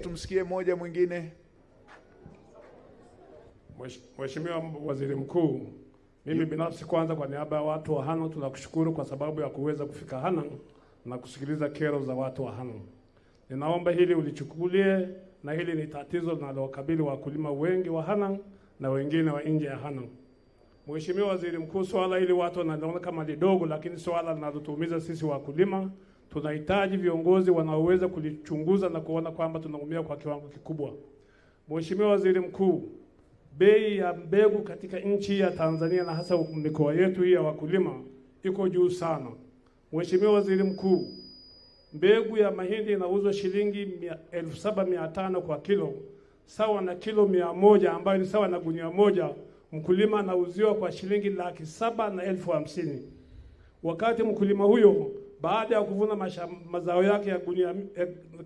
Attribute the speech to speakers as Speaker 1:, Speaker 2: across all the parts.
Speaker 1: tumsikie mmoja mwingine.
Speaker 2: Mheshimiwa Waziri Mkuu, mimi binafsi kwanza kwa niaba ya watu wa Hanang tunakushukuru kwa sababu ya kuweza kufika Hanang na kusikiliza kero za watu wa Hanang. Ninaomba hili ulichukulie, na hili ni tatizo linalowakabili wakulima wengi wa Hanang na wengine wa nje ya Hanang. Mheshimiwa Waziri Mkuu, swala hili watu wanaona kama lidogo, lakini swala linalotuumiza sisi wakulima. Tunahitaji viongozi wanaoweza kulichunguza na kuona kwamba tunaumia kwa kiwango kikubwa. Mheshimiwa Waziri Mkuu, bei ya mbegu katika nchi ya Tanzania na hasa mikoa yetu hii ya wakulima iko juu sana. Mheshimiwa Waziri Mkuu, mbegu ya mahindi inauzwa shilingi 7,500 kwa kilo, sawa na kilo 100 ambayo ni sawa na gunia moja. Mkulima anauziwa kwa shilingi 750,000. Wakati mkulima huyo baada ya kuvuna mazao yake ya gunia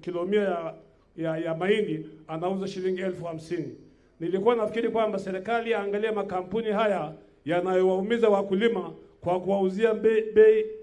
Speaker 2: kilo 100 ya mahindi anauza shilingi 50,000. Nilikuwa nafikiri kwamba serikali yaangalie makampuni haya yanayowaumiza wakulima kwa kuwauzia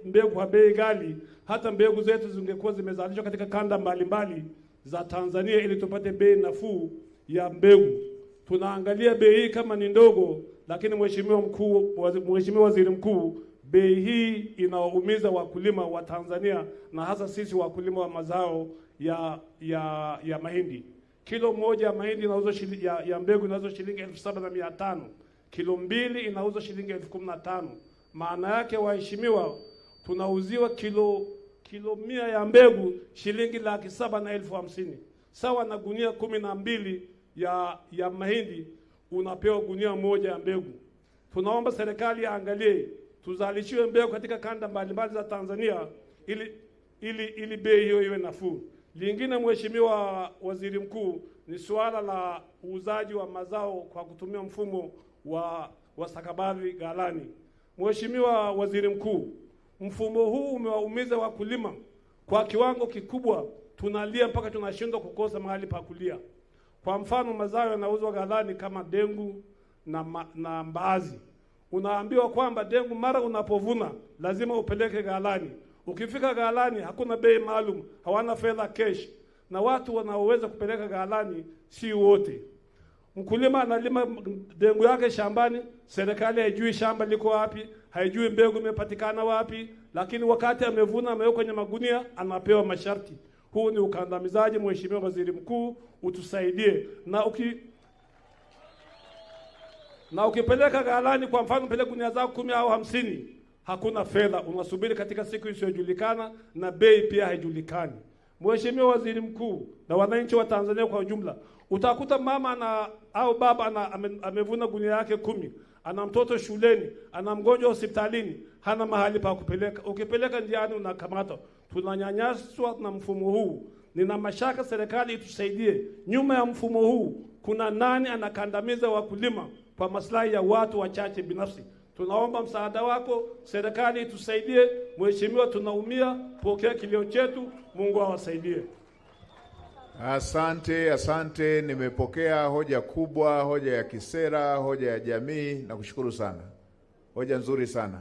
Speaker 2: mbegu kwa bei ghali. Hata mbegu zetu zingekuwa zimezalishwa katika kanda mbalimbali za Tanzania ili tupate bei nafuu ya mbegu. Tunaangalia bei hii kama ni ndogo, lakini Mheshimiwa Waziri Mkuu, bei hii inawaumiza wakulima wa Tanzania na hasa sisi wakulima wa mazao ya mahindi. Kilo moja ya mahindi inauzwa ya mbegu inauzwa shilingi 7,500. Kilo 2 inauzwa shilingi 15,000. Maana yake waheshimiwa, tunauziwa kilo 100 ya mbegu shilingi 750,000. Sawa na gunia 12 ya mahindi unapewa gunia moja ya mbegu. Tunaomba serikali aangalie tuzalishiwe mbegu katika kanda mbalimbali za Tanzania ili bei hiyo iwe nafuu. Lingine Mheshimiwa Waziri Mkuu, ni suala la uuzaji wa mazao kwa kutumia mfumo wa stakabadhi ghalani. Mheshimiwa Waziri Mkuu, mfumo huu umewaumiza wakulima kwa kiwango kikubwa. Tunalia mpaka tunashindwa kukosa mahali pa kulia. Kwa mfano, mazao yanauzwa ghalani kama dengu na mbaazi. Unaambiwa kwamba dengu mara unapovuna lazima upeleke ghalani. Ukifika ghalani hakuna bei maalum, hawana fedha cash, na watu wanaoweza kupeleka ghalani si wote. Mkulima analima dengu yake shambani, serikali haijui shamba liko wapi, haijui mbegu imepatikana wapi, lakini wakati amevuna ameweka kwenye magunia anapewa masharti. Huu ni ukandamizaji. Mheshimiwa Waziri Mkuu, utusaidie. Na ukipeleka ghalani, kwa mfano peleka gunia zako 10 au 50, hakuna fedha, unasubiri katika siku isiyojulikana na bei pia haijulikani. Mheshimiwa Waziri Mkuu na wananchi wa Tanzania kwa ujumla, utakuta mama au baba amevuna gunia yake 10, ana mtoto shuleni, ana mgonjwa hospitalini, hana mahali pa kupeleka. Ukipeleka njiani unakamatwa. Tunanyanyaswa na mfumo huu. Nina mashaka serikali itusaidie. Nyuma ya mfumo huu kuna nani anakandamiza wakulima kwa maslahi ya watu wachache binafsi? Tunaomba msaada wako, serikali itusaidie. Mheshimiwa, tunaumia, pokea kilio chetu, Mungu awasaidie.
Speaker 1: Asante. Nimepokea hoja kubwa, hoja ya kisera, hoja ya jamii, na kushukuru sana. Hoja nzuri sana.